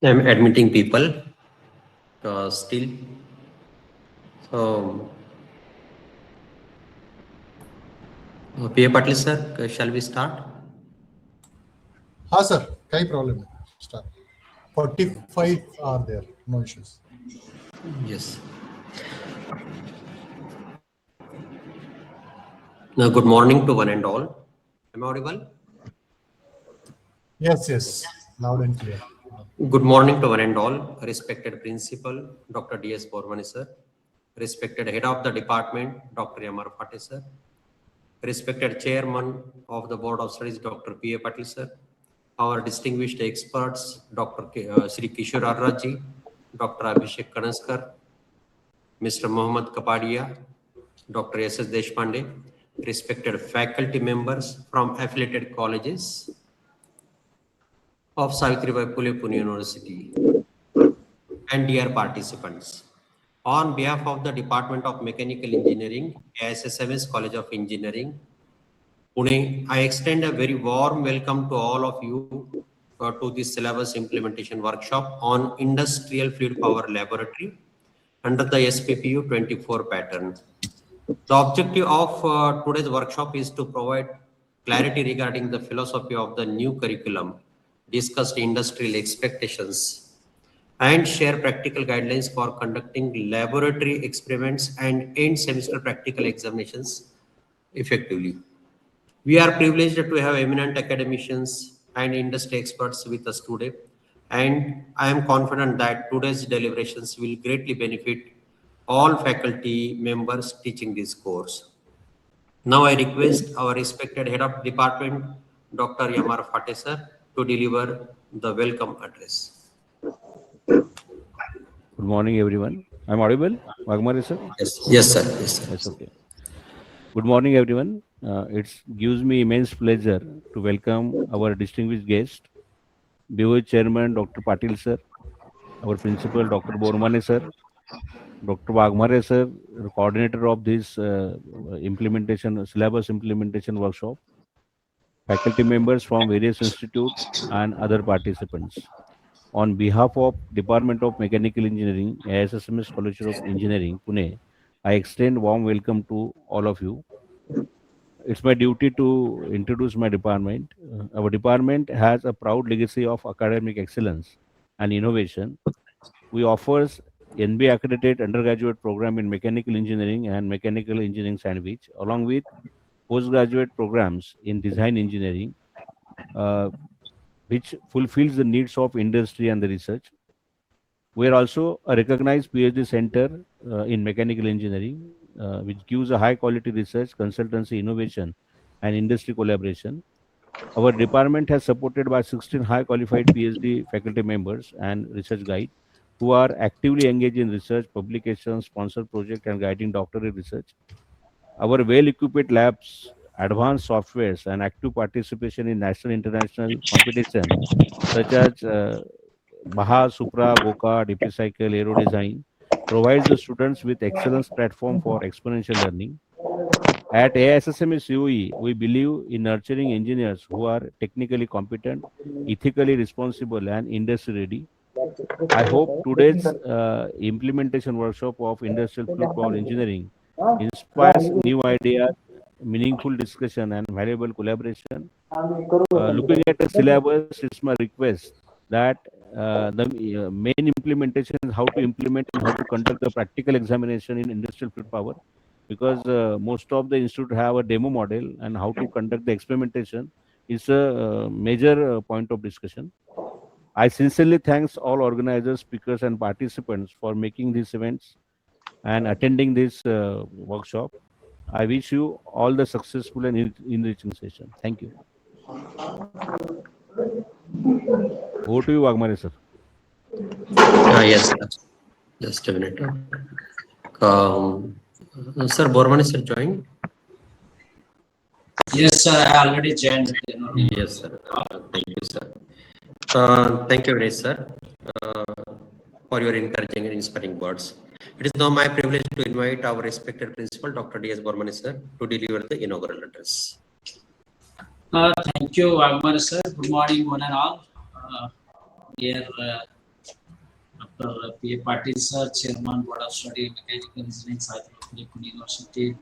I'm admitting people still. So, P.A. Patil sir, shall we start? हाँ sir, काही problem नाही. Start. 45 are there, no issues. Yes. Now, good morning to one and all. Am I audible? Yes, loud and clear. Good morning to one and all. Respected Principal, Dr. D.S. Bormani sir. Respected Head of the Department, Dr. Yamar Phate sir. Respected Chairman of the Board of Studies, Dr. P.A. Patil sir. Our distinguished experts, Sri Kishore Arraji, Dr. Abhishek Kanaskar, Mr. Mohammad Kapadia, Dr. S.S. Deshpande, respected faculty members from affiliated colleges of Savitribai Phule Pune University, and dear participants. On behalf of the Department of Mechanical Engineering, ASSMS College of Engineering, Pune, I extend a very warm welcome to all of you to this syllabus implementation workshop on Industrial Fluid Power Laboratory under the SPPU 24 pattern. The objective of today's workshop is to provide clarity regarding the philosophy of the new curriculum, discuss industrial expectations, and share practical guidelines for conducting laboratory experiments and end semester practical examinations effectively. We are privileged to have eminent academicians and industry experts with us today, and I am confident that today's deliberations will greatly benefit all faculty members teaching this course. Now I request our respected Head of Department, Dr. Yamar Phate sir, to deliver the welcome address. Good morning, everyone. I'm audible, Wagmare sir? Yes, sir. Yes, sir. Yes, okay. Good morning, everyone. It gives me immense pleasure to welcome our distinguished guest, BOE Chairman Dr. Patil sir, our Principal Dr. Bormane sir, Dr. Wagmare sir, coordinator of this syllabus implementation workshop, faculty members from various institutes, and other participants. On behalf of Department of Mechanical Engineering, ASSMS College of Engineering, Pune, I extend warm welcome to all of you. It's my duty to introduce my department. Our department has a proud legacy of academic excellence and innovation. We offers NBA accredited undergraduate program in mechanical engineering and mechanical engineering sandwich, along with postgraduate programs in design engineering, uh, which fulfills the needs of industry and the research. We are also a recognized PhD center in mechanical engineering, which gives a high quality research, consultancy, innovation, and industry collaboration. Our department has supported by 16 high qualified PhD faculty members and research guide who are actively engaged in research, publications, sponsored project, and guiding doctoral research. Our well-equipped labs, advanced softwares, and active participation in national international competition such as Baha, Supra, Goka, DP Cycle, Aero Design provides the students with excellence platform for exponential learning. At AISSMS COE, we believe in nurturing engineers who are technically competent, ethically responsible, and industry ready. I hope today's implementation workshop of industrial fluid power engineering inspires new ideas, meaningful discussion, and valuable collaboration. Looking at the syllabus, it's my request that the main implementation is how to implement and how to conduct the practical examination in industrial fluid power, because most of the institute have a demo model, and how to conduct the experimentation is a major point of discussion. I sincerely thanks all organizers, speakers, and participants for making these events and attending this workshop. I wish you all the successful and enriching session. Thank you. Over to you, Wagmare sir. Yes, sir. Just a minute. Sir, Bormani sir joined? Yes, sir. I already joined. Yes, sir. Thank you, sir. Thank you very much, sir, for your encouraging and inspiring words. It is now my privilege to invite our respected principal, Dr. D.S. Bormani sir, to deliver the inaugural address. Thank you, Wagmar sir. Good morning, one and all. Dear Dr. P. Patil sir, Chairman Board of Study Mechanical Engineering, Sahitya University.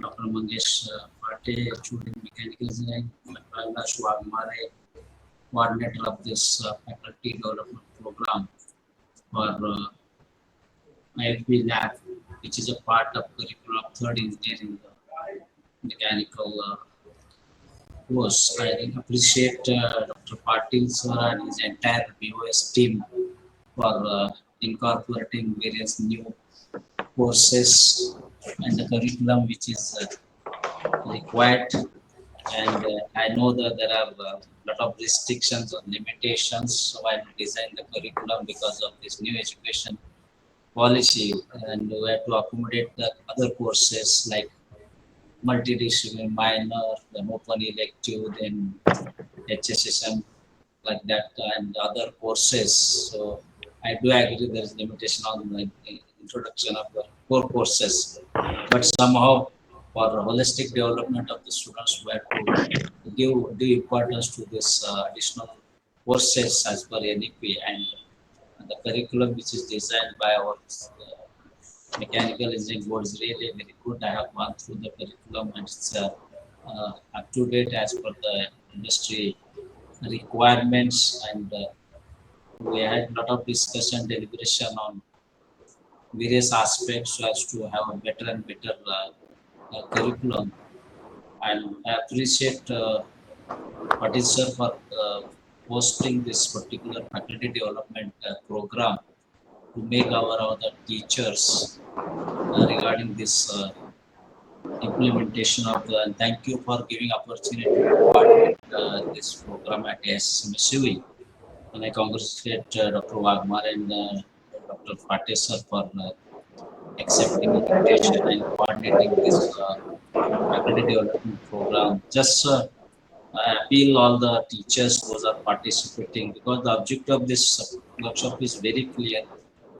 Dr. Mangesh Pate, student Mechanical Engineering. Kailash Wagmare, coordinator of this faculty development program for IFP lab, which is a part of curriculum of third engineering mechanical course. I appreciate Dr. Patil sir and his entire BOS team for incorporating various new courses and the curriculum which is required. And I know that there are a lot of restrictions or limitations while we design the curriculum because of this new education policy, and we have to accommodate the other courses like multidisciplinary minor, then open elective, then HSSM like that, and other courses. So I do agree there is limitation on the introduction of the core courses, but somehow for holistic development of the students, we have to give due importance to this additional courses as per NEP, and the curriculum which is designed by our mechanical engineering board is really very good. I have gone through the curriculum and it's up to date as per the industry requirements, and we had a lot of discussion deliberation on various aspects so as to have a better and better curriculum. And I appreciate Patil sir for hosting this particular faculty development program to make our other teachers regarding this implementation of the, and thank you for giving opportunity to coordinate this program at SMSUE. And I congratulate Dr. Wagmar and Dr. Patil sir for accepting the invitation and coordinating this faculty development program. Just I appeal all the teachers who are participating, because the objective of this workshop is very clear.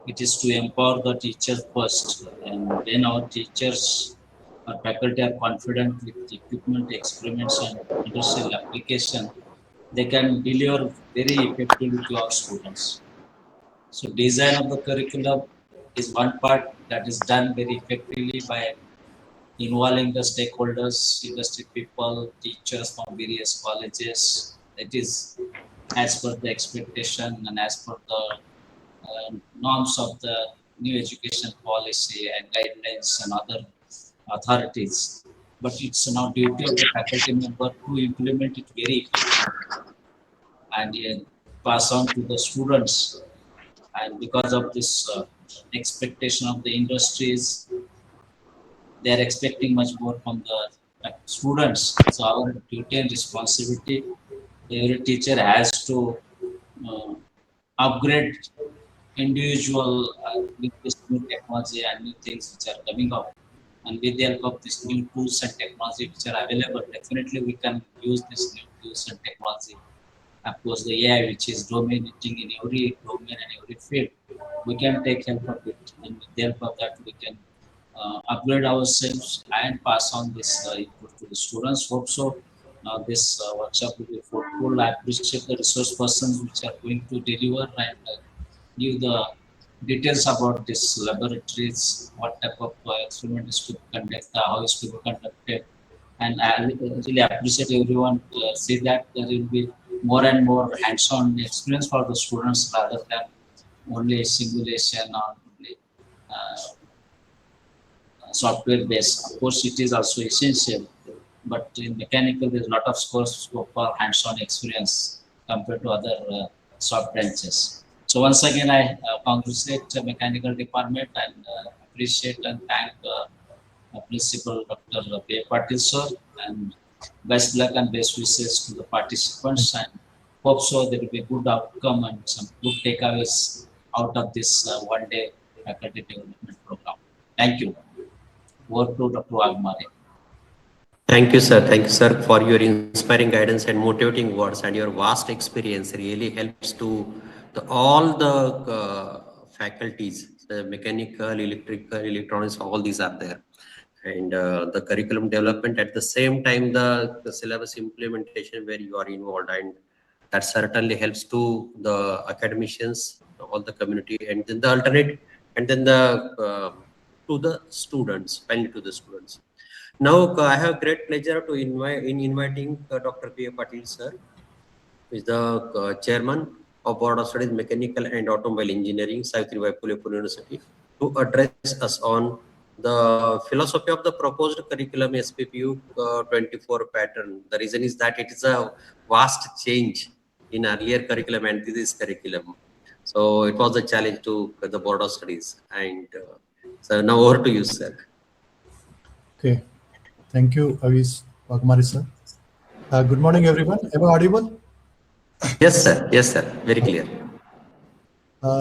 It is to empower the teachers first, and when our teachers or faculty are confident with equipment, experiments, and industrial application, they can deliver very effectively to our students. So design of the curriculum is one part that is done very effectively by involving the stakeholders, industry people, teachers from various colleges. It is as per the expectation and as per the norms of the new education policy and guidelines and other authorities. But it's now duty of the faculty member to implement it very effectively and pass on to the students. And because of this expectation of the industries, they are expecting much more from the students. So our duty and responsibility, every teacher has to upgrade individual with this new technology and new things which are coming up. And with the help of these new tools and technology which are available, definitely we can use this new tools and technology. Of course, the AI, which is dominating in every domain and every field, we can take help of it. And with the help of that, we can upgrade ourselves and pass on this input to the students. Hope so. Now this workshop will be fruitful. I appreciate the resource persons which are going to deliver and give the details about this laboratories, what type of experiment is to be conducted, how is to be conducted. And I really appreciate everyone to see that there will be more and more hands-on experience for the students rather than only simulation or only software based. Of course, it is also essential, but in mechanical, there's a lot of scope for hands-on experience compared to other soft branches. So once again, I congratulate the mechanical department and appreciate and thank Principal Dr. P. Patil sir, and best luck and best wishes to the participants, and hope so there will be a good outcome and some good takeaways out of this one-day faculty development program. Thank you. Over to Dr. Agmare. Thank you, sir. Thank you, sir, for your inspiring guidance and motivating words, and your vast experience really helps to all the faculties, the mechanical, electrical, electronics, all these are there. And the curriculum development, at the same time, the syllabus implementation where you are involved, and that certainly helps to the academicians, all the community, and then the alternate, and then the to the students, finally to the students. Now I have great pleasure to inviting Dr. P. A. Patil sir, who is the chairman of Board of Studies Mechanical and Automobile Engineering, Savitribai Phule University, to address us on the philosophy of the proposed curriculum SPPU 24 pattern. The reason is that it is a vast change in earlier curriculum and this curriculum. So it was a challenge to the Board of Studies. And so now over to you, sir. Okay. Thank you, Avis Wagmari, sir. Good morning, everyone. Am I audible? Yes, sir. Yes, sir. Very clear.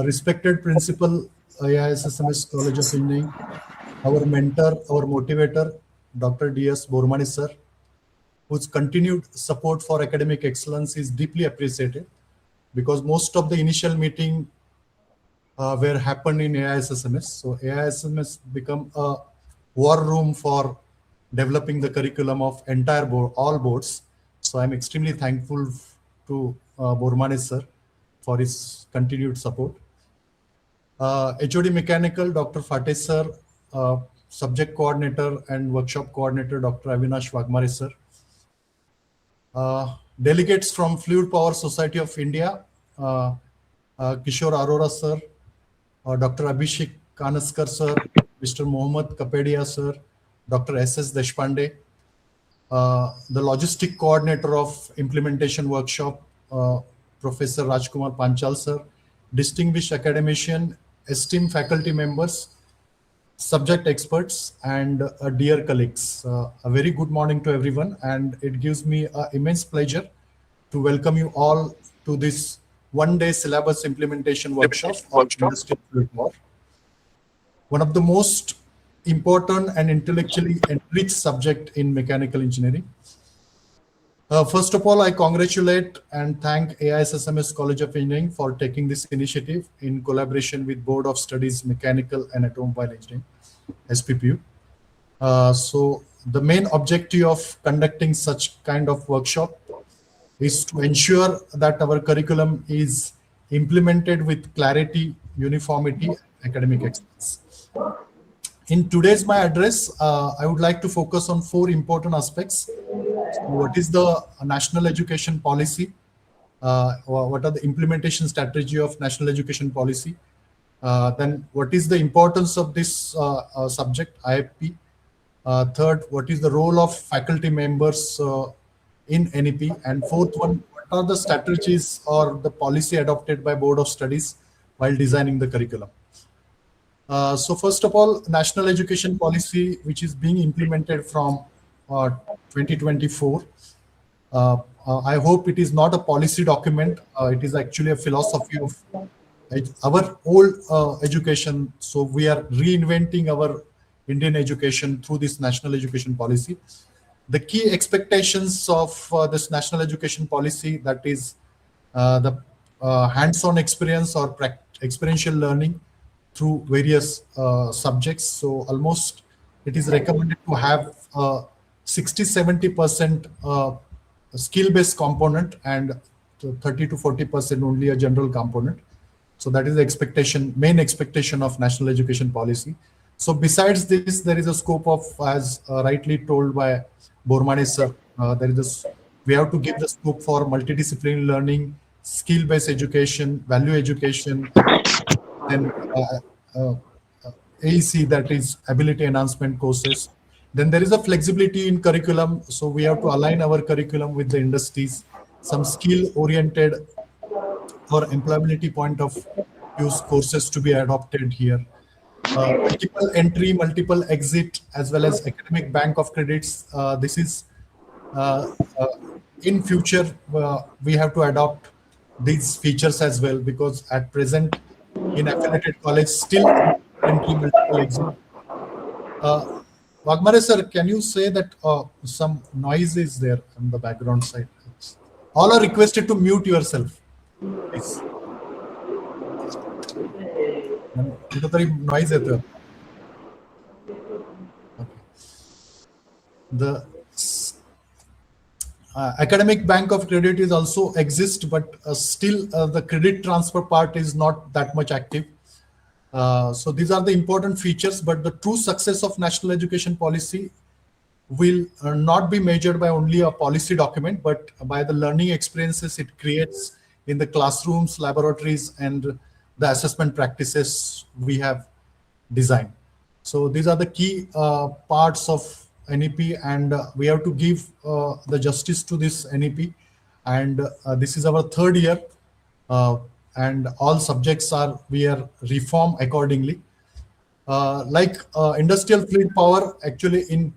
Respected Principal, IISSMS College of Engineering, our mentor, our motivator, Dr. D.S. Bormani, sir, whose continued support for academic excellence is deeply appreciated, because most of the initial meeting were happened in AISSMS. So AISSMS become a war room for developing the curriculum of entire board, all boards. So I'm extremely thankful to Bormani sir for his continued support. HOD Mechanical, Dr. Fateh sir, subject coordinator and workshop coordinator, Dr. Avinash Wagmare sir. Delegates from Fluid Power Society of India, Kishore Arora sir, Dr. Abhishek Kanaskar sir, Mr. Mohammad Kapedia sir, Dr. S.S. Deshpande, the logistic coordinator of implementation workshop, Professor Rajkumar Panchal sir, distinguished academician, esteemed faculty members, subject experts, and dear colleagues. A very good morning to everyone, and it gives me an immense pleasure to welcome you all to this one-day syllabus implementation workshop of Industrial Fluid Power. One of the most important and intellectually enriched subject in mechanical engineering. First of all, I congratulate and thank AISSMS College of Engineering for taking this initiative in collaboration with Board of Studies Mechanical and Automobile Engineering, SPPU. So the main objective of conducting such kind of workshop is to ensure that our curriculum is implemented with clarity, uniformity, and academic excellence. In today's my address, I would like to focus on 4 important aspects. So what is the national education policy? What are the implementation strategy of national education policy? Then what is the importance of this subject, IFP? Third, what is the role of faculty members in NEP? And fourth one, what are the strategies or the policy adopted by Board of Studies while designing the curriculum? So first of all, national education policy, which is being implemented from 2024. I hope it is not a policy document. It is actually a philosophy of our old education. So we are reinventing our Indian education through this national education policy. The key expectations of this national education policy, that is the hands-on experience or experiential learning through various subjects. So almost it is recommended to have 60-70% skill-based component and 30 to 40% only a general component. So that is the expectation, main expectation of national education policy. So besides this, there is a scope of, as rightly told by Bormani sir, we have to give the scope for multidisciplinary learning, skill-based education, value education, then AEC, that is ability enhancement courses. Then there is a flexibility in curriculum. So we have to align our curriculum with the industries, some skill-oriented or employability point of use courses to be adopted here. Multiple entry, multiple exit, as well as academic bank of credits. This is in future, we have to adopt these features as well, because at present in affiliated college, still entry, multiple exit. Wagmare sir, can you say that some noise is there on the background side? All are requested to mute yourself, please. Noise है Academic bank of credit is also exist, but still the credit transfer part is not that much active. So these are the important features, but the true success of national education policy will not be measured by only a policy document, but by the learning experiences it creates in the classrooms, laboratories, and the assessment practices we have designed. So these are the key parts of NEP, and we have to give the justice to this NEP. And this is our third year, and all subjects we are reformed accordingly. Industrial fluid power, actually in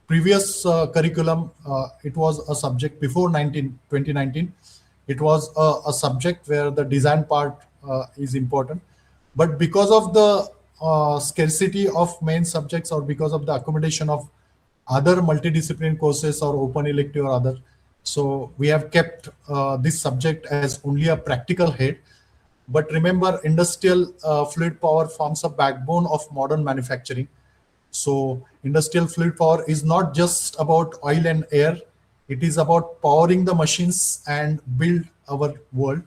previous curriculum, it was a subject before 2019. It was a subject where the design part is important. But because of the scarcity of main subjects, or because of the accommodation of other multidisciplinary courses or open elective or other, so we have kept this subject as only a practical head. But remember, industrial fluid power forms a backbone of modern manufacturing. So industrial fluid power is not just about oil and air. It is about powering the machines and build our world.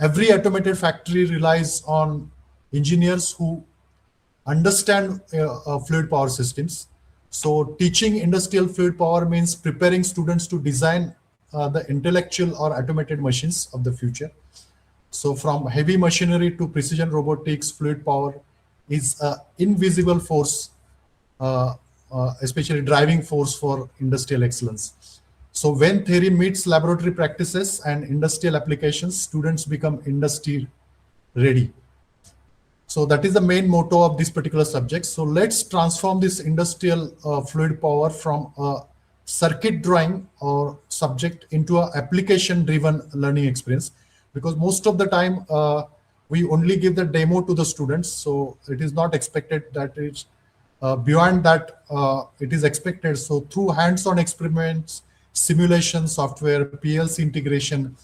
Every automated factory relies on engineers who understand fluid power systems. So teaching industrial fluid power means preparing students to design the intellectual or automated machines of the future. So from heavy machinery to precision robotics, fluid power is an invisible force, especially driving force for industrial excellence. So when theory meets laboratory practices and industrial applications, students become industry ready. So that is the main motto of this particular subject. So let's transform this industrial fluid power from a circuit drawing or subject into an application-driven learning experience. Because most of the time, we only give the demo to the students. So it is not expected that it's beyond that, it is expected. So through hands-on experiments, simulation software, PLC integration,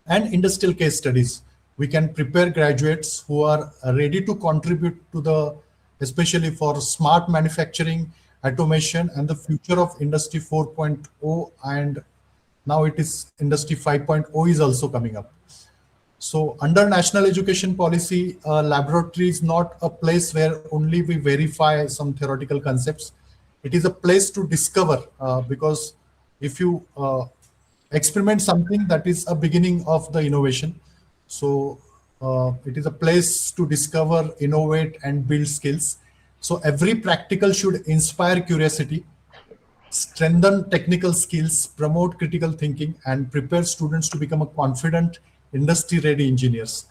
and industrial case studies, we can prepare graduates who are ready to contribute to the, especially for smart manufacturing, automation, and the future of Industry 4.0, and now it is Industry 5.0 is also coming up. So under national education policy, laboratory is not a place where only we verify some theoretical concepts. It is a place to discover, because if you experiment something, that is a beginning of the innovation. So it is a place to discover, innovate, and build skills. So every practical should inspire curiosity, strengthen technical skills, promote critical thinking, and prepare students to become a confident, industry-ready engineers.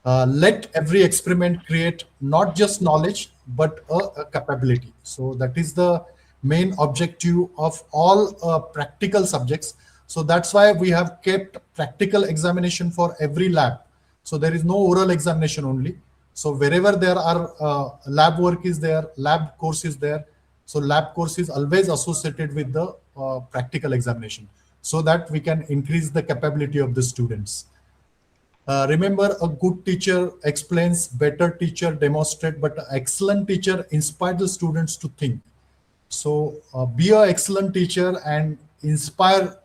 Let every experiment create not just knowledge, but a capability. So that is the main objective of all practical subjects. So that's why we have kept practical examination for every lab. So there is no oral examination only. So wherever there are lab work is there, lab course is there. So lab course is always associated with the practical examination, so that we can increase the capability of the students. Remember, a good teacher explains, better teacher demonstrate, but an excellent teacher inspires the students to think. So be an excellent teacher and inspire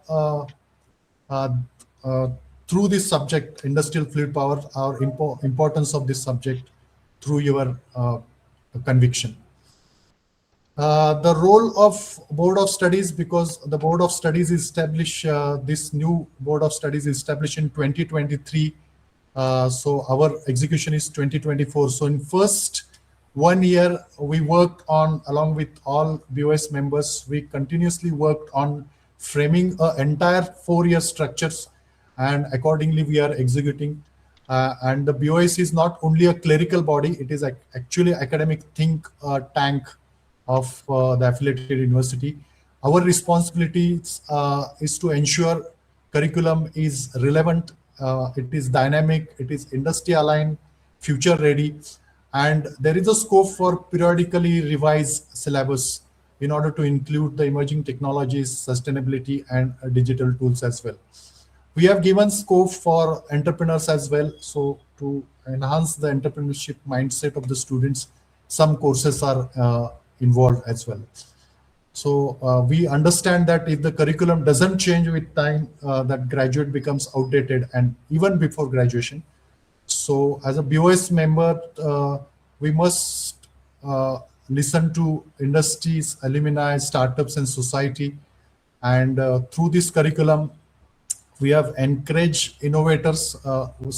through this subject, industrial fluid power, our importance of this subject through your conviction. The role of Board of Studies, because the Board of Studies is established, this new Board of Studies is established in 2023. So our execution is 2024. So in first 1 year, we worked on, along with all BOS members, we continuously worked on framing an entire 4-year structures, and accordingly we are executing. And the BOS is not only a clerical body, it is actually academic think tank of the affiliated university. Our responsibility is to ensure curriculum is relevant, it is dynamic, it is industry aligned, future ready, and there is a scope for periodically revise syllabus in order to include the emerging technologies, sustainability, and digital tools as well. We have given scope for entrepreneurs as well. So to enhance the entrepreneurship mindset of the students, some courses are involved as well. So we understand that if the curriculum doesn't change with time, that graduate becomes outdated, and even before graduation. So as a BOS member, we must listen to industries, alumni, startups, and society. And through this curriculum, we have encouraged innovators.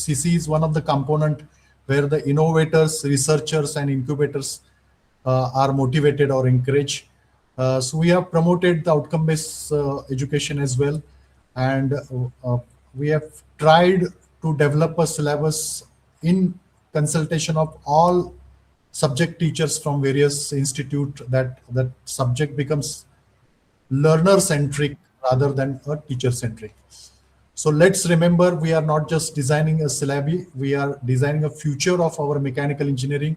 CC is one of the component where the innovators, researchers, and incubators are motivated or encouraged. So we have promoted the outcome-based education as well, and we have tried to develop a syllabus in consultation of all subject teachers from various institute, that subject becomes learner centric rather than a teacher centric. So let's remember, we are not just designing a syllabi, we are designing a future of our mechanical engineering.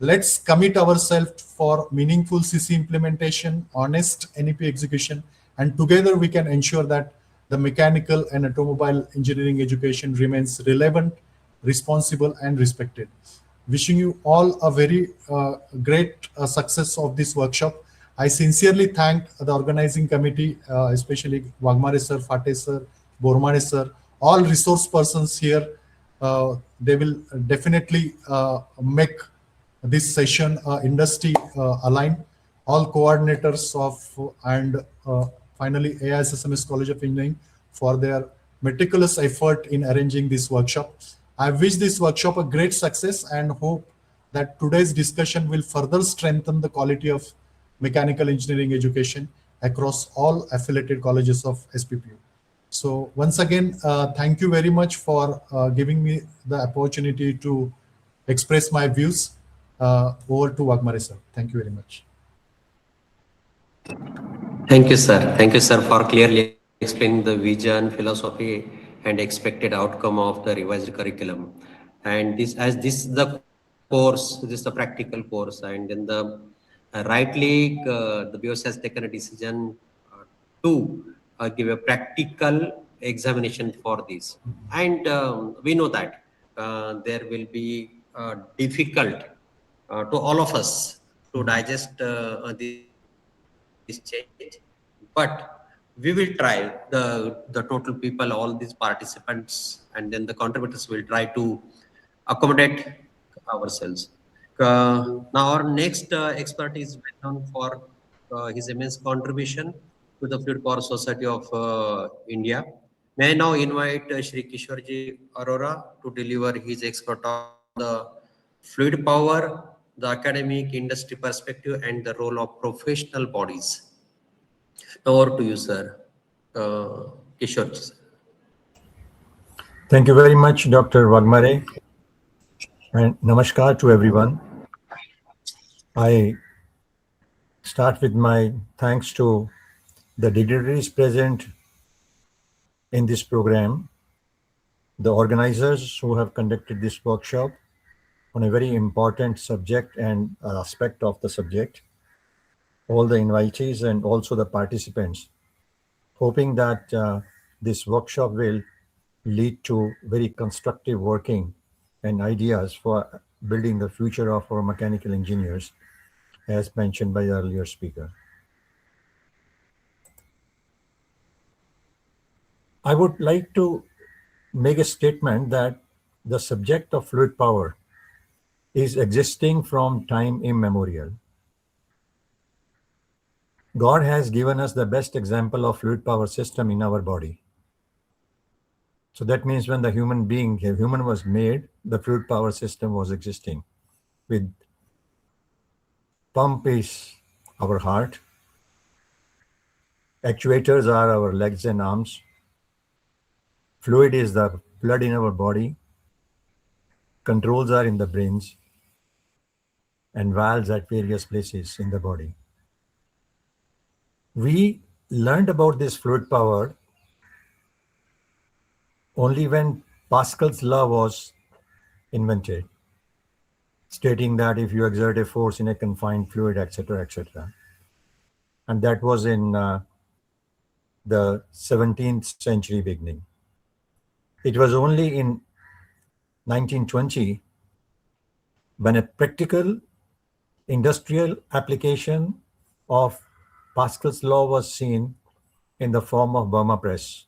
Let's commit ourselves for meaningful CC implementation, honest NEP execution, and together we can ensure that the mechanical and automobile engineering education remains relevant, responsible, and respected. Wishing you all a very great success of this workshop. I sincerely thank the organizing committee, especially Wagmare sir, Fate sir, Bormane sir, all resource persons here. They will definitely make this session industry aligned. All coordinators of and finally AISSMS College of Engineering for their meticulous effort in arranging this workshop. I wish this workshop a great success and hope that today's discussion will further strengthen the quality of mechanical engineering education across all affiliated colleges of SPPU. So once again, thank you very much for giving me the opportunity to express my views. Over to Wagmare sir. Thank you very much. Thank you, sir. Thank you, sir, for clearly explaining the vision, philosophy, and expected outcome of the revised curriculum. And this, as this is the course, this is the practical course, and then the rightly the BOS has taken a decision to give a practical examination for this. And we know that there will be difficult to all of us to digest this change, but we will try, the total people, all these participants, and then the contributors will try to accommodate ourselves. Now our next expert is well known for his immense contribution to the Fluid Power Society of India. May I now invite Shri Kishorji Arora to deliver his expert on the fluid power, the academic industry perspective, and the role of professional bodies. Over to you, sir. Kishore, sir. Thank you very much, Dr. Wagmare, and namaskar to everyone. I start with my thanks to the dignitaries present in this program, the organizers who have conducted this workshop on a very important subject and aspect of the subject, all the invitees and also the participants, hoping that this workshop will lead to very constructive working and ideas for building the future of our mechanical engineers, as mentioned by the earlier speaker. I would like to make a statement that the subject of fluid power is existing from time immemorial. God has given us the best example of fluid power system in our body. So that means when the human was made, the fluid power system was existing. With pump is our heart, actuators are our legs and arms, fluid is the blood in our body, controls are in the brains, and valves at various places in the body. We learned about this fluid power only when Pascal's law was invented, stating that if you exert a force in a confined fluid, etc., etc. And that was in the 17th century beginning. It was only in 1920 when a practical industrial application of Pascal's law was seen in the form of Burma press.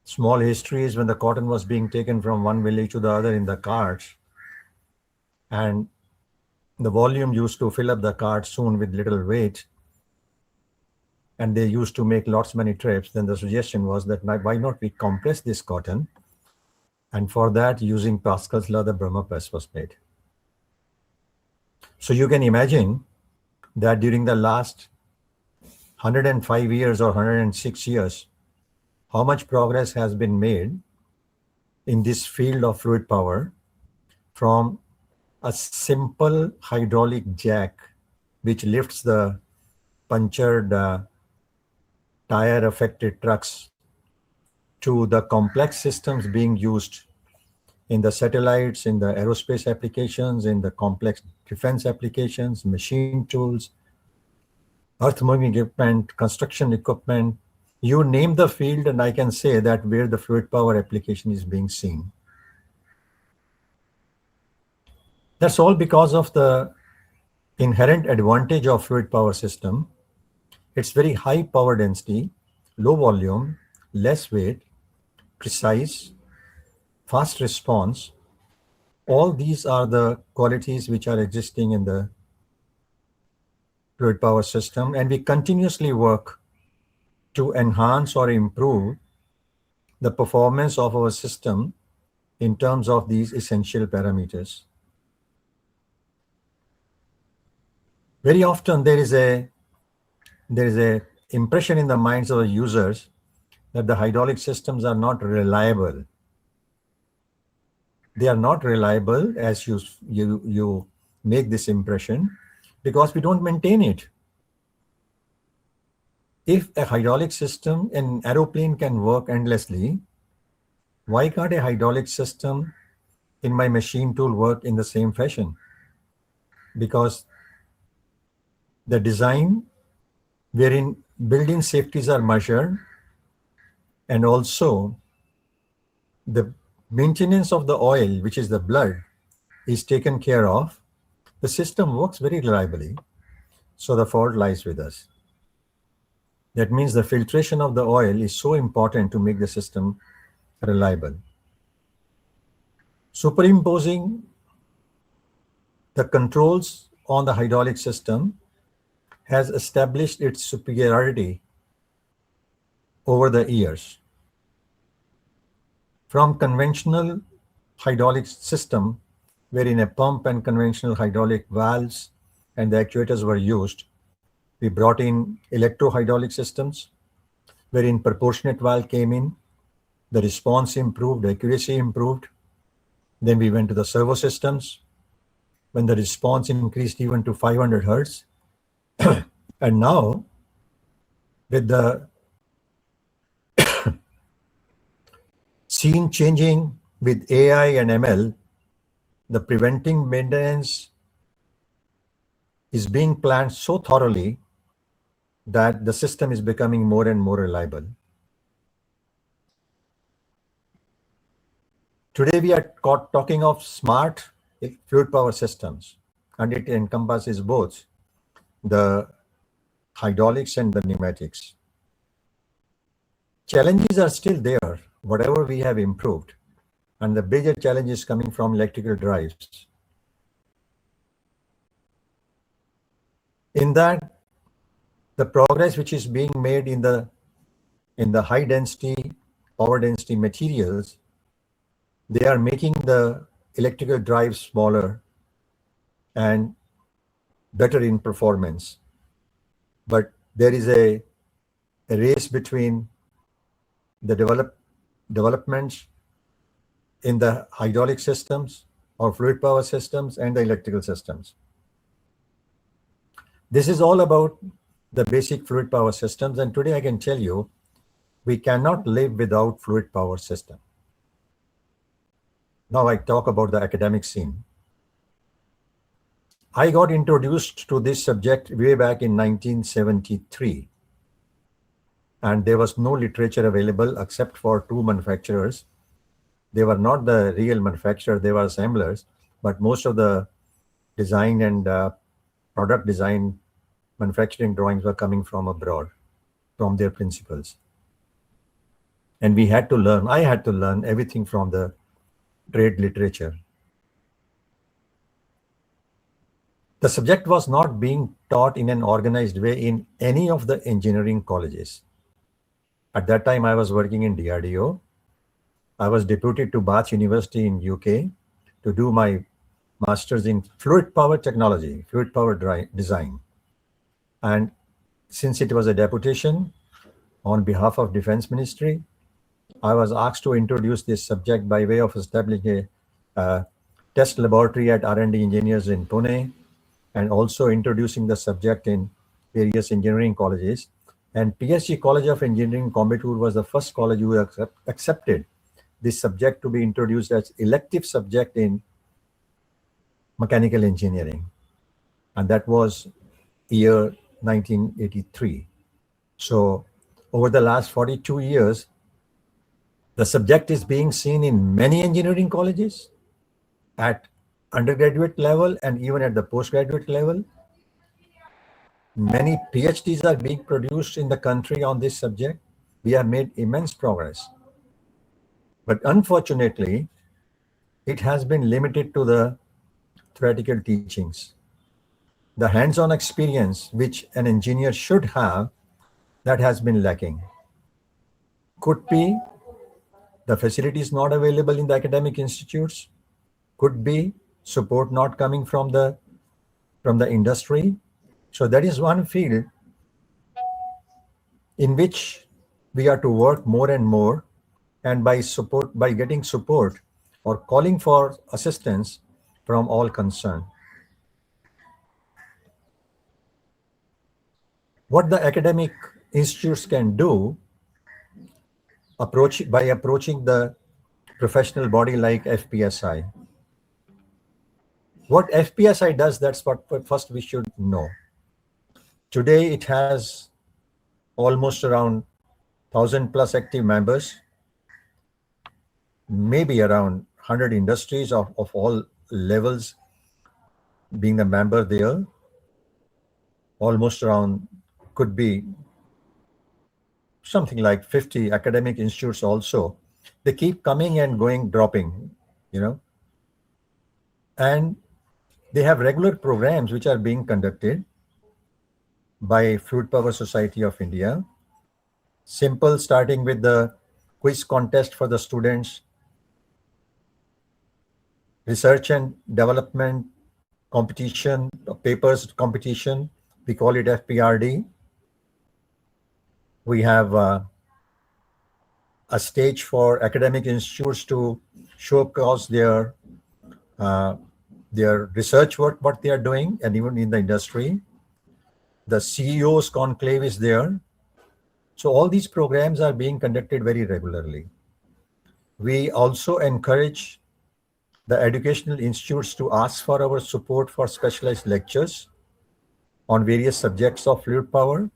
Small history is when the cotton was being taken from one village to the other in the carts, and the volume used to fill up the cart soon with little weight, and they used to make many trips. Then the suggestion was that why not we compress this cotton, and for that, using Pascal's law, the Burma press was made. So you can imagine that during the last 105 years or 106 years, how much progress has been made in this field of fluid power, from a simple hydraulic jack which lifts the punctured tire affected trucks to the complex systems being used in the satellites, in the aerospace applications, in the complex defense applications, machine tools, earth moving equipment, construction equipment. You name the field, and I can say that where the fluid power application is being seen. That's all because of the inherent advantage of fluid power system. It's very high power density, low volume, less weight, precise, fast response. All these are the qualities which are existing in the fluid power system, and we continuously work to enhance or improve the performance of our system in terms of these essential parameters. Very often there is a impression in the minds of the users that the hydraulic systems are not reliable. They are not reliable as you make this impression, because we don't maintain it. If a hydraulic system, an aeroplane can work endlessly, why can't a hydraulic system in my machine tool work in the same fashion? Because the design wherein building safeties are measured, and also the maintenance of the oil, which is the blood, is taken care of, the system works very reliably. So the fault lies with us. That means the filtration of the oil is so important to make the system reliable. Superimposing the controls on the hydraulic system has established its superiority over the years. From conventional hydraulic system, wherein a pump and conventional hydraulic valves and the actuators were used, we brought in electro-hydraulic systems, wherein proportionate valve came in, the response improved, the accuracy improved. Then we went to the servo systems, when the response increased even to 500 hertz. And now, with the scene changing with AI and ML, the preventing maintenance is being planned so thoroughly that the system is becoming more and more reliable. Today we are talking of smart fluid power systems, and it encompasses both the hydraulics and the pneumatics. Challenges are still there, whatever we have improved, and the bigger challenge is coming from electrical drives. In that, the progress which is being made in the high density, power density materials, they are making the electrical drives smaller and better in performance. But there is a race between the developments in the hydraulic systems or fluid power systems and the electrical systems. This is all about the basic fluid power systems, and today I can tell you we cannot live without fluid power system. Now I talk about the academic scene. I got introduced to this subject way back in 1973, and there was no literature available except for two manufacturers. They were not the real manufacturer, they were assemblers, but most of the design and product design manufacturing drawings were coming from abroad, from their principals. And we had to learn, I had to learn everything from the trade literature. The subject was not being taught in an organized way in any of the engineering colleges. At that time, I was working in DRDO. I was deputed to Bath University in UK to do my master's in fluid power technology, fluid power design. And since it was a deputation on behalf of Defense Ministry, I was asked to introduce this subject by way of establishing a test laboratory at R&D Engineers in Pune, and also introducing the subject in various engineering colleges. And PSG College of Engineering, Coimbatore was the first college who accepted this subject to be introduced as elective subject in mechanical engineering. And that was year 1983. So over the last 42 years, the subject is being seen in many engineering colleges at undergraduate level and even at the postgraduate level. Many PhDs are being produced in the country on this subject. We have made immense progress. But unfortunately, it has been limited to the theoretical teachings. The hands-on experience which an engineer should have, that has been lacking. Could be the facilities not available in the academic institutes, could be support not coming from the industry. So that is one field in which we are to work more and more, and by getting support or calling for assistance from all concerned. What the academic institutes can do by approaching the professional body like FPSI. What FPSI does, that's what first we should know. Today it has almost around 1,000 plus active members, maybe around 100 industries of all levels being a member there. Almost around, could be something like 50 academic institutes also. They keep coming and going, dropping, and they have regular programs which are being conducted by Fluid Power Society of India. Simple, starting with the quiz contest for the students, research and development competition, papers competition, we call it FPRD. We have a stage for academic institutes to showcase their research work, what they are doing, and even in the industry. The CEO's conclave is there. So all these programs are being conducted very regularly. We also encourage the educational institutes to ask for our support for specialized lectures on various subjects of fluid power,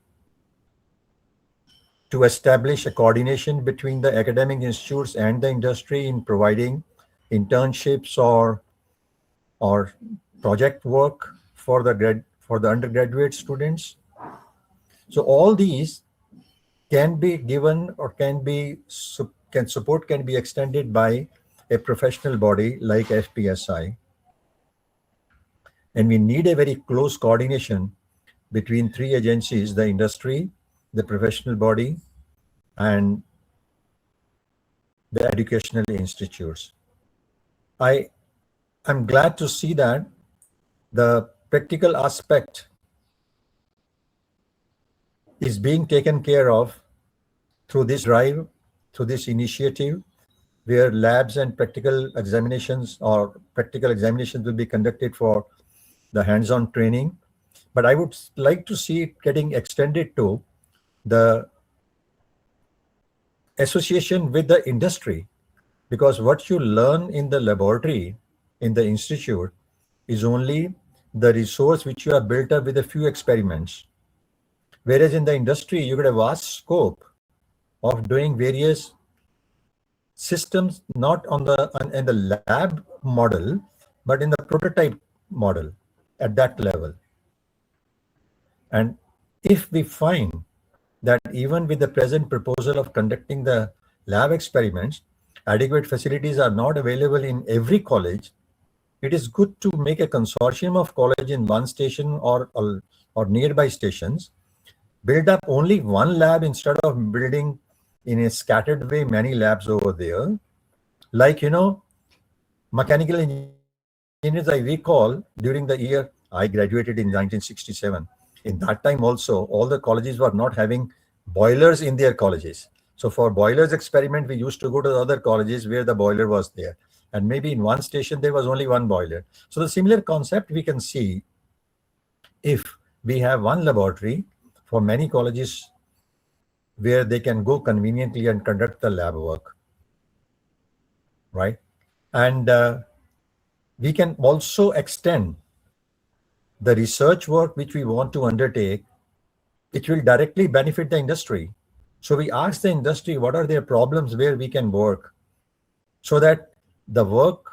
to establish a coordination between the academic institutes and the industry in providing internships or project work for the undergraduate students. So all these can be given, or support can be extended by a professional body like FPSI. And we need a very close coordination between three agencies: the industry, the professional body, and the educational institutes. I'm glad to see that the practical aspect is being taken care of through this drive, through this initiative, where labs and practical examinations will be conducted for the hands-on training. But I would like to see it getting extended to the association with the industry, because what you learn in the laboratory, in the institute, is only the resource which you have built up with a few experiments. Whereas in the industry, you get a vast scope of doing various systems, not in the lab model, but in the prototype model at that level. And if we find that even with the present proposal of conducting the lab experiments, adequate facilities are not available in every college, it is good to make a consortium of college in one station or nearby stations, build up only one lab instead of building in a scattered way many labs over there. Like, mechanical engineers, I recall during the year I graduated in 1967. In that time also, all the colleges were not having boilers in their colleges. So for boilers experiment, we used to go to the other colleges where the boiler was there. And maybe in one station, there was only one boiler. So the similar concept we can see if we have one laboratory for many colleges where they can go conveniently and conduct the lab work, right? And we can also extend the research work which we want to undertake. It will directly benefit the industry. So we ask the industry what are their problems where we can work, so that the work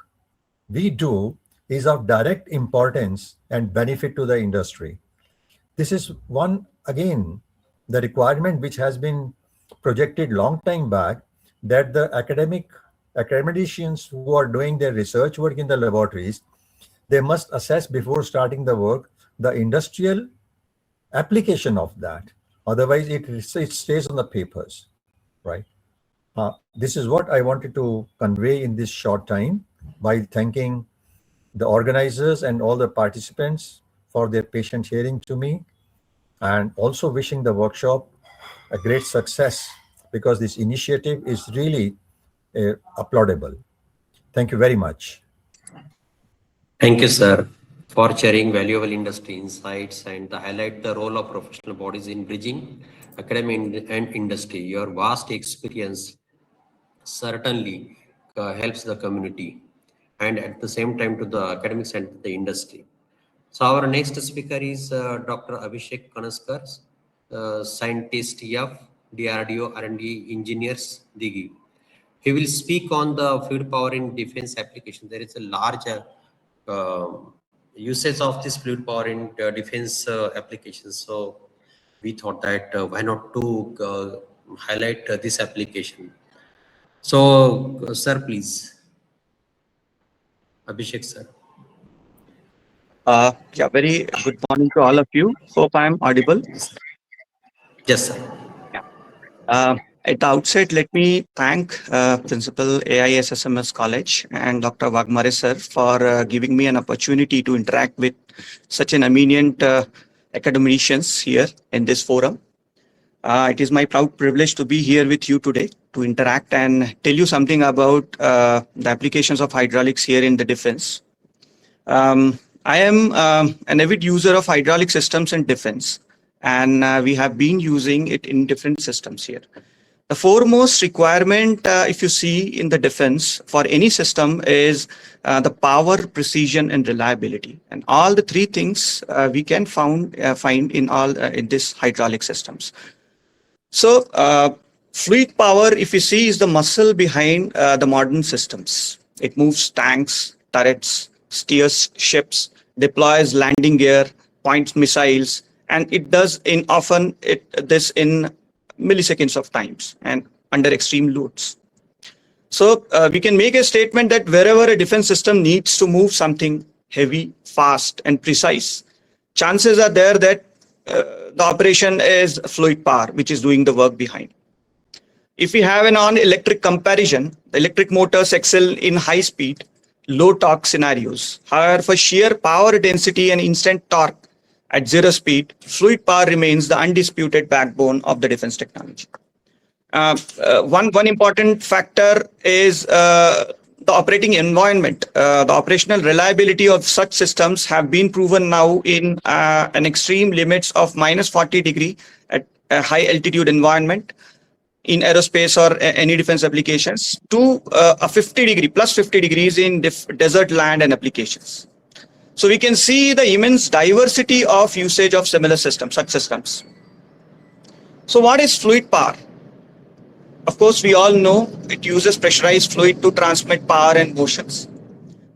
we do is of direct importance and benefit to the industry. This is one, again, the requirement which has been projected long time back, that the academicians who are doing their research work in the laboratories, they must assess before starting the work the industrial application of that. Otherwise, it stays on the papers, right? This is what I wanted to convey in this short time, while thanking the organizers and all the participants for their patient hearing to me, and also wishing the workshop a great success, because this initiative is really applaudable. Thank you very much. Thank you, sir, for sharing valuable industry insights and highlight the role of professional bodies in bridging academia and industry. Your vast experience certainly helps the community and at the same time to the academics and the industry. So our next speaker is Dr. Abhishek Kanaskar, scientist of DRDO R&D Engineers, Digi. He will speak on the fluid power in defense application. There is a large usage of this fluid power in defense applications. So we thought that why not to highlight this application. So, sir, please. Abhishek, sir. Yeah, very good morning to all of you. Hope I am audible. Yes, sir. Yeah. At the outset, let me thank Principal AISSMS College and Dr. Wagmare sir for giving me an opportunity to interact with such an eminent academicians here in this forum. It is my proud privilege to be here with you today to interact and tell you something about the applications of hydraulics here in the defense. I am an avid user of hydraulic systems in defense, and we have been using it in different systems here. The foremost requirement, if you see in the defense for any system, is the power, precision, and reliability. And all the three things we can find in all in this hydraulic systems. So fluid power, if you see, is the muscle behind the modern systems. It moves tanks, turrets, steers ships, deploys landing gear, points missiles, and it does this in milliseconds of times and under extreme loads. So we can make a statement that wherever a defense system needs to move something heavy, fast, and precise, chances are there that the operation is fluid power, which is doing the work behind. If we have an on-electric comparison, the electric motors excel in high speed, low torque scenarios. However, for sheer power density and instant torque at zero speed, fluid power remains the undisputed backbone of the defense technology. One important factor is the operating environment. The operational reliability of such systems have been proven now in an extreme limits of -40° at a high altitude environment in aerospace or any defense applications, to a +50° in desert land and applications. So we can see the immense diversity of usage of similar systems, such systems. So what is fluid power? Of course, we all know it uses pressurized fluid to transmit power and motions.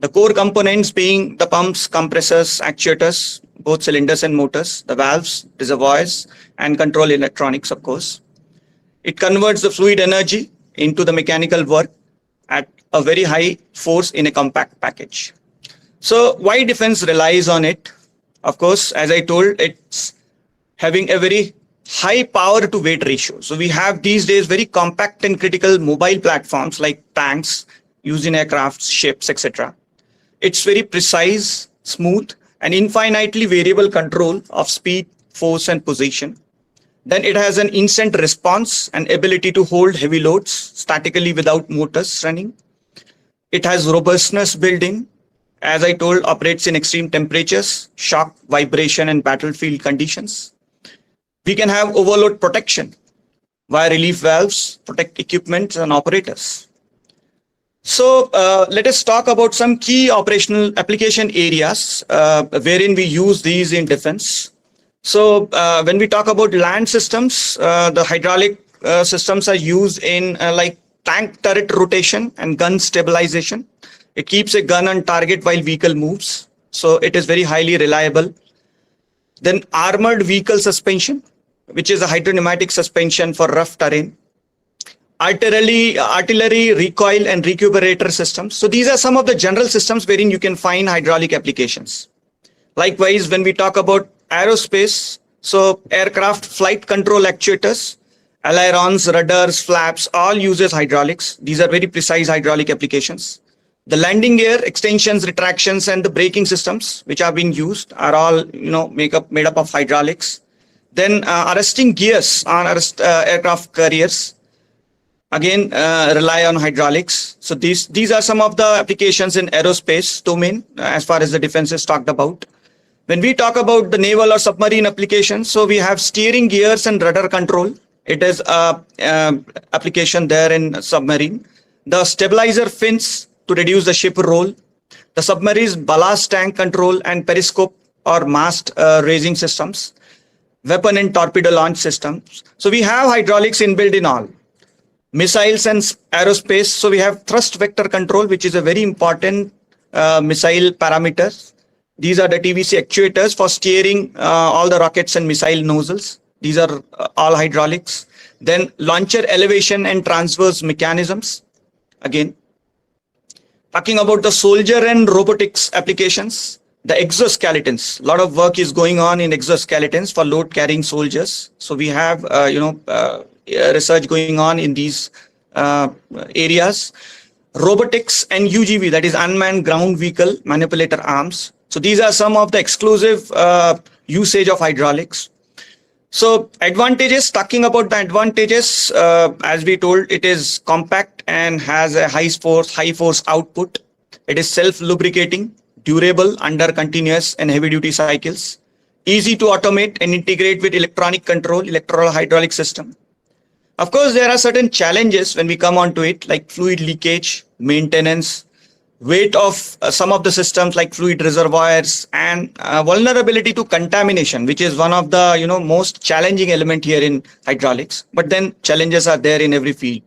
The core components being the pumps, compressors, actuators, both cylinders and motors, the valves, reservoirs, and control electronics, of course. It converts the fluid energy into the mechanical work at a very high force in a compact package. So why defense relies on it? Of course, as I told, it's having a very high power to weight ratio. So we have these days very compact and critical mobile platforms like tanks used in aircrafts, ships, etc. It's very precise, smooth, and infinitely variable control of speed, force, and position. Then it has an instant response and ability to hold heavy loads statically without motors running. It has robustness built in. As I told, operates in extreme temperatures, shock, vibration, and battlefield conditions. We can have overload protection via relief valves, protect equipment and operators. So let us talk about some key operational application areas wherein we use these in defense. So when we talk about land systems, the hydraulic systems are used in like tank turret rotation and gun stabilization. It keeps a gun on target while vehicle moves. So it is very highly reliable. Then armored vehicle suspension, which is a hydropneumatic suspension for rough terrain. Artillery, recoil, and recuperator systems. So these are some of the general systems wherein you can find hydraulic applications. Likewise, when we talk about aerospace, so aircraft flight control actuators, ailerons, rudders, flaps, all uses hydraulics. These are very precise hydraulic applications. The landing gear, extensions, retractions, and the braking systems which are being used are all made up of hydraulics. Then arresting gears on aircraft carriers, again rely on hydraulics. So these are some of the applications in aerospace domain as far as the defense is talked about. When we talk about the naval or submarine applications, so we have steering gears and rudder control. It is application there in submarine. The stabilizer fins to reduce the ship roll. The submarine's ballast tank control and periscope or mast raising systems. Weapon and torpedo launch systems. So we have hydraulics inbuilt in all. Missiles and aerospace. So we have thrust vector control, which is a very important missile parameter. These are the TVC actuators for steering all the rockets and missile nozzles. These are all hydraulics. Then launcher elevation and transverse mechanisms. Again, talking about the soldier and robotics applications, the exoskeletons. A lot of work is going on in exoskeletons for load carrying soldiers. So we have research going on in these areas. Robotics and UGV, that is unmanned ground vehicle manipulator arms. So these are some of the exclusive usage of hydraulics. So advantages, talking about the advantages, as we told, it is compact and has a high force output. It is self-lubricating, durable under continuous and heavy duty cycles, easy to automate and integrate with electronic control, electro-hydraulic system. Of course, there are certain challenges when we come onto it, like fluid leakage, maintenance, weight of some of the systems like fluid reservoirs, and vulnerability to contamination, which is one of the most challenging element here in hydraulics. But then challenges are there in every field.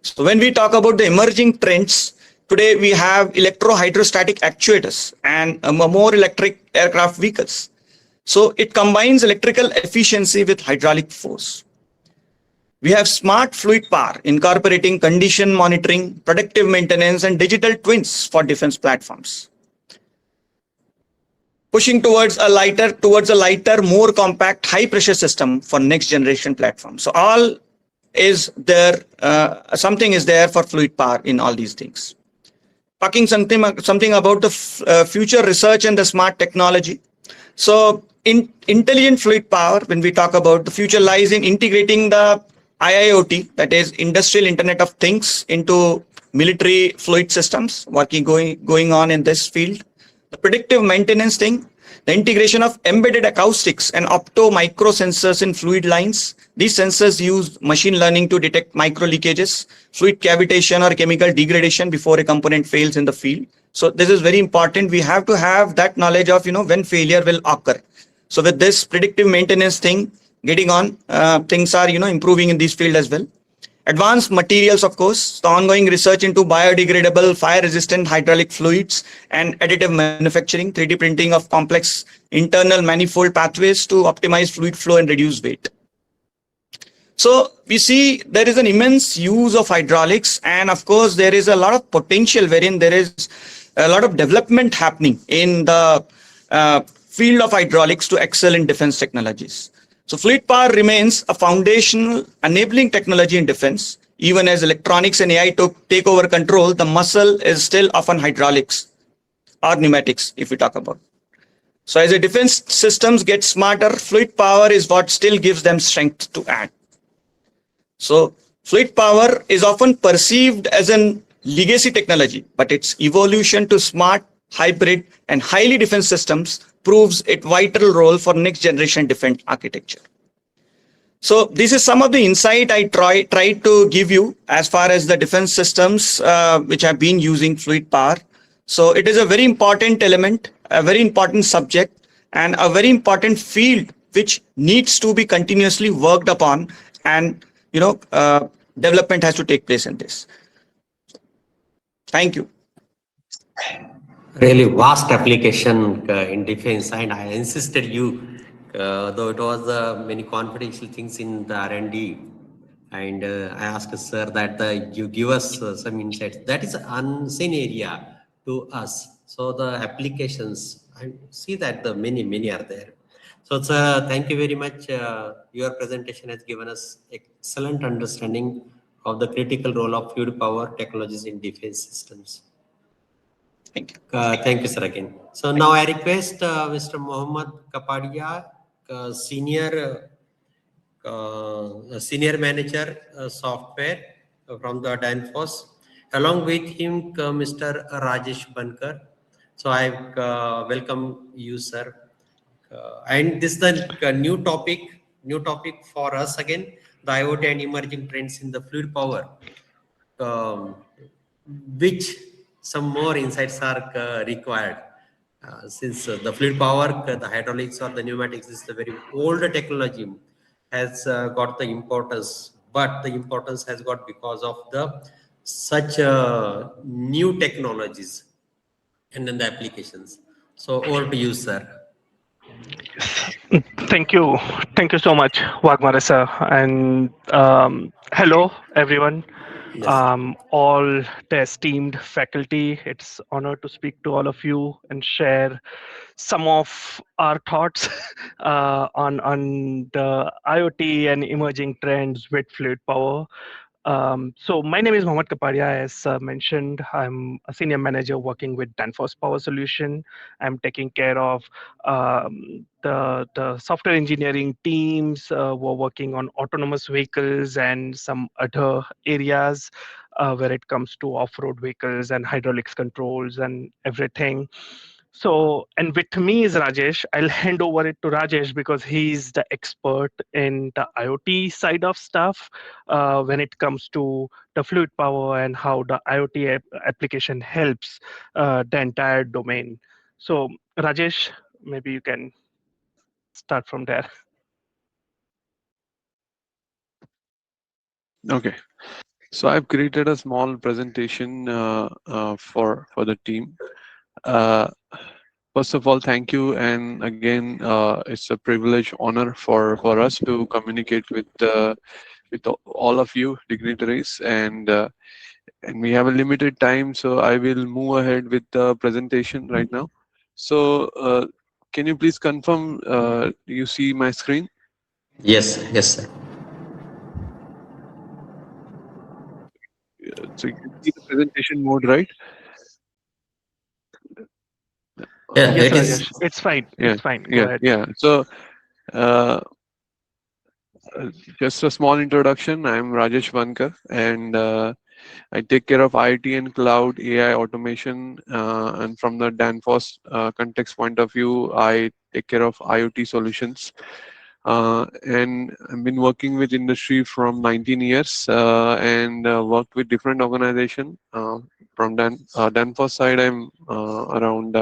So when we talk about the emerging trends, today we have electro-hydrostatic actuators and more electric aircraft vehicles. So it combines electrical efficiency with hydraulic force. We have smart fluid power incorporating condition monitoring, predictive maintenance, and digital twins for defense platforms. Pushing towards a lighter, more compact, high pressure system for next generation platforms. So all is there, something is there for fluid power in all these things. Talking something about the future research and the smart technology. So in intelligent fluid power, when we talk about the future lies in integrating the IIoT, that is Industrial Internet of Things, into military fluid systems, going on in this field. The predictive maintenance thing, the integration of embedded acoustics and opto-micro sensors in fluid lines. These sensors use machine learning to detect micro leakages, fluid cavitation or chemical degradation before a component fails in the field. So this is very important. We have to have that knowledge of when failure will occur. So with this predictive maintenance thing getting on, things are improving in this field as well. advanced materials, of course, the ongoing research into biodegradable, fire-resistant hydraulic fluids and additive manufacturing, 3D printing of complex internal manifold pathways to optimize fluid flow and reduce weight. So we see there is an immense use of hydraulics, and of course there is a lot of potential wherein there is a lot of development happening in the field of hydraulics to excel in defense technologies. So fluid power remains a foundational enabling technology in defense. Even as electronics and AI take over control, the muscle is still often hydraulics or pneumatics, if we talk about. So as the defense systems get smarter, fluid power is what still gives them strength to add. So fluid power is often perceived as an legacy technology, but its evolution to smart, hybrid, and highly defense systems proves its vital role for next generation defense architecture. So this is some of the insight I tried to give you as far as the defense systems which have been using fluid power. So it is a very important element, a very important subject, and a very important field which needs to be continuously worked upon, and development has to take place in this. Thank you. Really vast application in defense, and I insisted you, though it was many confidential things in the R&D, and I asked sir that you give us some insights. That is an unseen area to us. So the applications, I see that the many are there. So sir, thank you very much. Your presentation has given us excellent understanding of the critical role of fluid power technologies in defense systems. Thank you. Thank you, sir, again. So now I request Mr. Mohammed Kapadia, senior manager software from the Danfoss. Along with him, Mr. Rajesh Bankar. So I welcome you, sir. And this is the new topic for us again, the IoT and emerging trends in the fluid power, which some more insights are required. Since the fluid power, the hydraulics or the pneumatics is a very old technology, has got the importance, but the importance has got because of the such new technologies and then the applications. So over to you, sir. Thank you so much, Wagmare sir, and hello everyone. Yes. All the esteemed faculty, it's honor to speak to all of you and share some of our thoughts on the IoT and emerging trends with fluid power. So my name is Mohammed Kapadia. As mentioned, I'm a senior manager working with Danfoss Power Solution. I'm taking care of the software engineering teams who are working on autonomous vehicles and some other areas where it comes to off-road vehicles and hydraulics controls and everything. So, and with me is Rajesh. I'll hand over it to Rajesh because he's the expert in the IoT side of stuff when it comes to the fluid power and how the IoT application helps the entire domain. So, Rajesh, maybe you can start from there. Okay, so I've created a small presentation for the team. First of all, thank you, and again, it's a privilege, honor for us to communicate with all of you dignitaries, and we have a limited time, so I will move ahead with the presentation right now. So, can you please confirm you see my screen? Yes, sir. So you can see the presentation mode, right? Yeah, Yes, it is. Rajesh, it's fine. Yeah, It's fine. Go ahead. yeah. So, just a small introduction. I'm Rajesh Bankar, and I take care of IoT and cloud AI automation. And from the Danfoss context point of view, I take care of IoT solutions. And I've been working with industry from 19 years and worked with different organizations. From Danfoss side, I'm around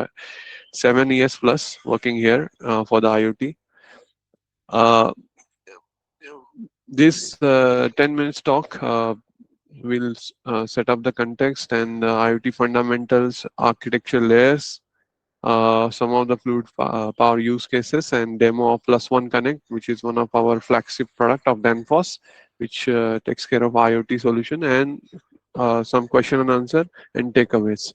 7 years plus working here for the IoT. This 10 minutes talk will set up the context and IoT fundamentals, architecture layers, some of the fluid power use cases, and demo of Plus One Connect, which is one of our flagship product of Danfoss, which takes care of IoT solution, and some question and answer and takeaways.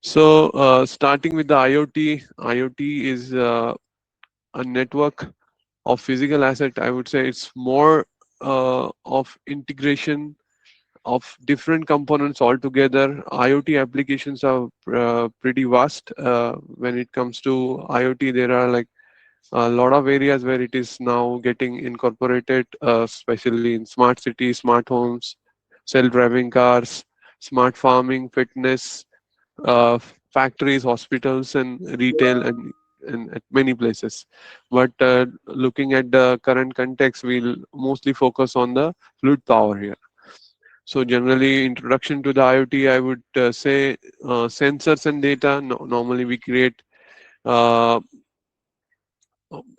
So starting with the IoT is a network of physical asset. I would say it's more of integration of different components altogether. IoT applications are pretty vast. When it comes to IoT, there are like a lot of areas where it is now getting incorporated, especially in smart cities, smart homes, self-driving cars, smart farming, fitness, uh, factories, hospitals, and retail, and at many places. But looking at the current context, we'll mostly focus on the fluid power here. So generally, introduction to the IoT, I would say sensors and data. No, normally, we create, uh,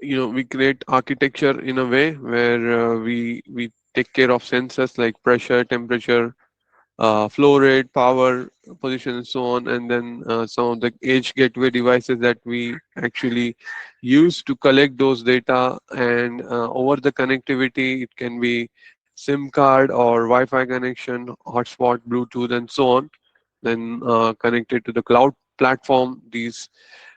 we create architecture in a way where we take care of sensors like pressure, temperature, flow rate, power, position, and so on. And then some of the edge gateway devices that we actually use to collect those data. And over the connectivity, it can be SIM card or Wi-Fi connection, hotspot, Bluetooth, and so on. Then connected to the cloud platform. These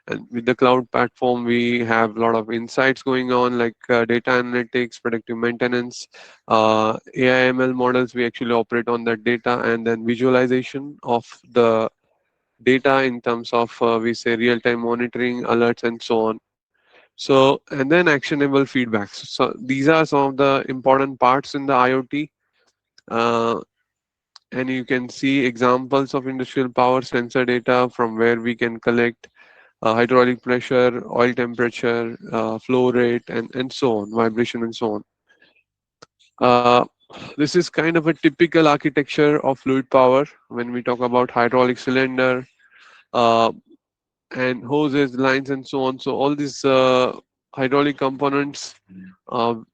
and with the cloud platform, we have a lot of insights going on, like data analytics, predictive maintenance, AI ML models. We actually operate on that data, and then visualization of the data in terms of we say real-time monitoring, alerts, and so on. So, and then actionable feedbacks. So these are some of the important parts in the IoT. Uh, and you can see examples of industrial power sensor data from where we can collect hydraulic pressure, oil temperature, flow rate, and so on, vibration, and so on. Uh, this is kind of a typical architecture of fluid power when we talk about hydraulic cylinder uh, and hoses, lines, and so on. So all these hydraulic components,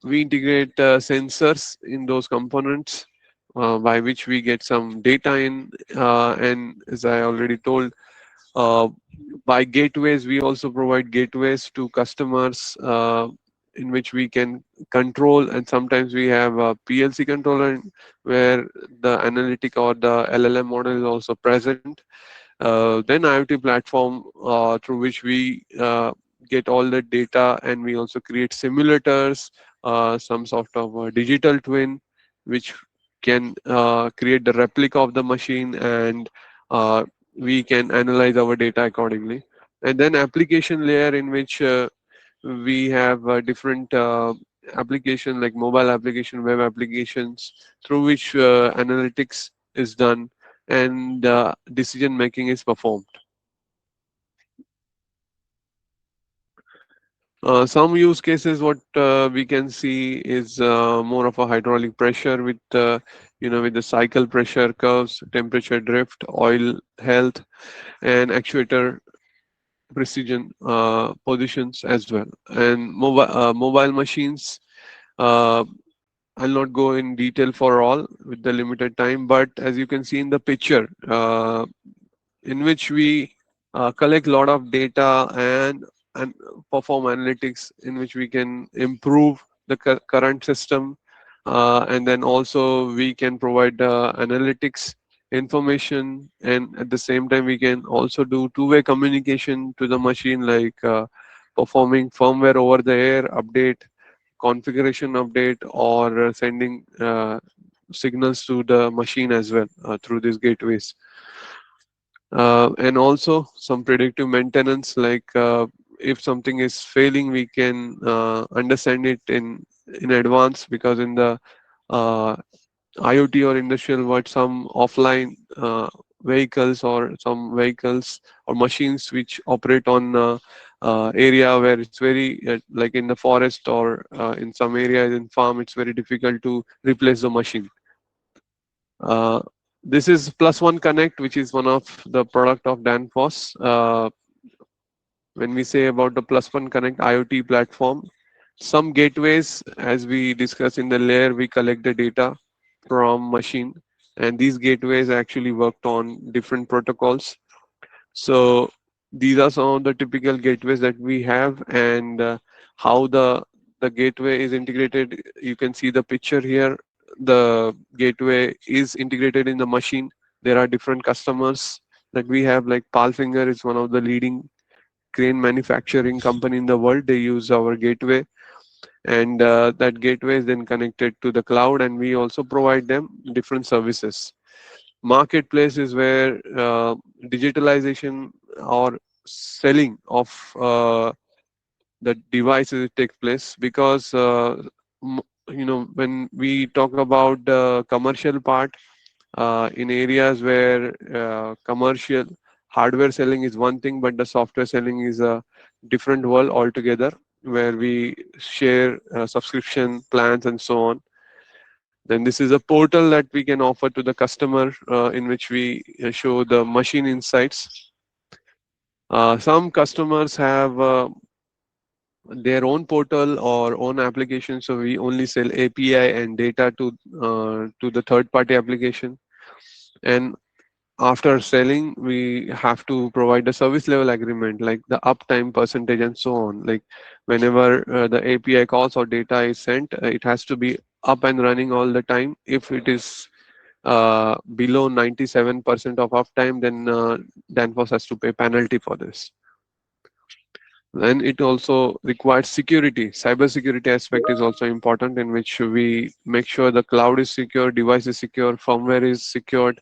we integrate sensors in those components by which we get some data in. And as I already told, uh, by gateways, we also provide gateways to customers in which we can control, and sometimes we have a PLC controller where the analytic or the LLM model is also present. Then IoT platform through which we get all the data, and we also create simulators, some sort of a digital twin, which can create the replica of the machine, and uh, we can analyze our data accordingly. And then application layer in which we have different application like mobile application, web applications, through which analytics is done and decision making is performed. Some use cases, what we can see is more of a hydraulic pressure with with the cycle pressure curves, temperature drift, oil health, and actuator precision positions as well. And mobile machines. Uh, I'll not go in detail for all with the limited time, but as you can see in the picture, in which we collect a lot of data and perform analytics in which we can improve the current system, and then also we can provide analytics information, and at the same time we can also do two-way communication to the machine, like performing firmware over the air update, configuration update, or sending signals to the machine as well through these gateways. And also some predictive maintenance, like if something is failing, we can understand it in advance, because in the uh, IoT or industrial world, some offline vehicles or some vehicles or machines which operate on area where it's very like in the forest or in some areas in farm, it's very difficult to replace the machine. uh, this is Plus One Connect, which is one of the product of Danfoss. When we say about the Plus One Connect IoT platform, Some gateways, as we discussed in the layer, we collect the data from machine, and these gateways actually worked on different protocols. So these are some of the typical gateways that we have, and how the gateway is integrated. You can see the picture here. The gateway is integrated in the machine. There are different customers that we have, like Palfinger is one of the leading crane manufacturing company in the world. They use our gateway, and that gateway is then connected to the cloud, and we also provide them different services. Marketplace is where digitalization or selling of the devices takes place, because when we talk about the commercial part, in areas where commercial hardware selling is one thing, but the software selling is a different world altogether, where we share subscription plans and so on. Then this is a portal that we can offer to the customer, in which we show the machine insights. Some customers have their own portal or own application, so we only sell API and data to the third-party application. And after selling, we have to provide a service level agreement, like the uptime percentage and so on. Like whenever the API calls or data is sent, it has to be up and running all the time. If it is below 97% of uptime, then Danfoss has to pay penalty for this. Then it also requires security. Cyber security aspect is also important, in which we make sure the cloud is secure, device is secure, firmware is secured,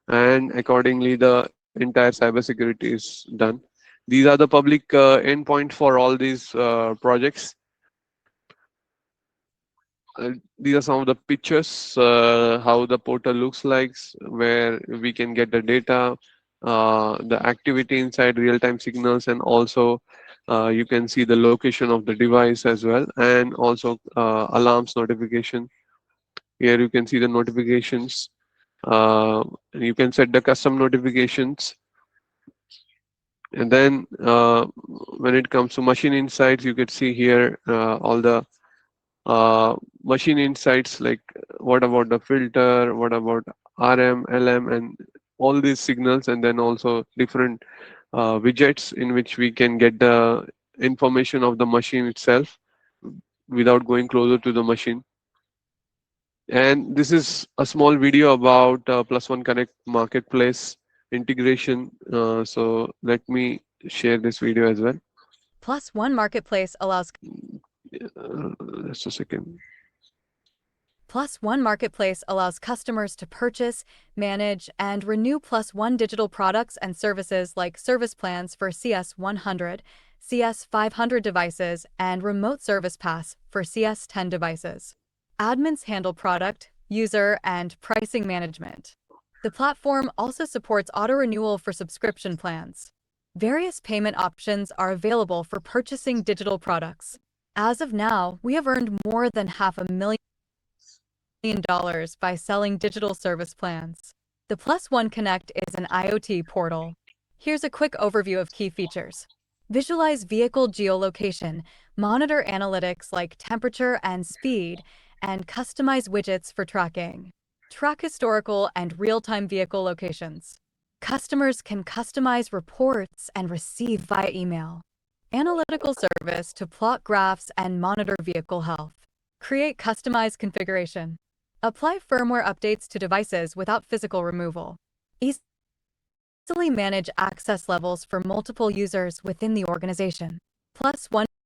and accordingly the entire cyber security is done. These are the public endpoint for all these projects. These are some of the pictures, how the portal looks like, where we can get the data, the activity inside, real-time signals, and also you can see the location of the device as well, and also alarms notification. Here you can see the notifications. You can set the custom notifications. And then when it comes to machine insights, you can see here all the machine insights, like what about the filter, what about RM, LM, and all these signals, and then also different widgets in which we can get the information of the machine itself without going closer to the machine. And this is a small video about Plus One Connect marketplace integration. So let me share this video as well. Plus One Marketplace allows Just a second. Plus One Marketplace allows customers to purchase, manage, and renew Plus One digital products and services like service plans for CS100, CS500 devices, and Remote Service Pass for CS10 devices. Admins handle product, user, and pricing management. The platform also supports auto-renewal for subscription plans. Various payment options are available for purchasing digital products. As of now, we have earned more than $500,000 by selling digital service plans. The Plus One Connect is an IoT portal. Here's a quick overview of key features. Visualize vehicle geolocation, monitor analytics like temperature and speed, and customize widgets for tracking. Track historical and real-time vehicle locations. Customers can customize reports and receive via email. Analytical service to plot graphs and monitor vehicle health. Create customized configuration. Apply firmware updates to devices without physical removal. Easily manage access levels for multiple users within the organization. Plus One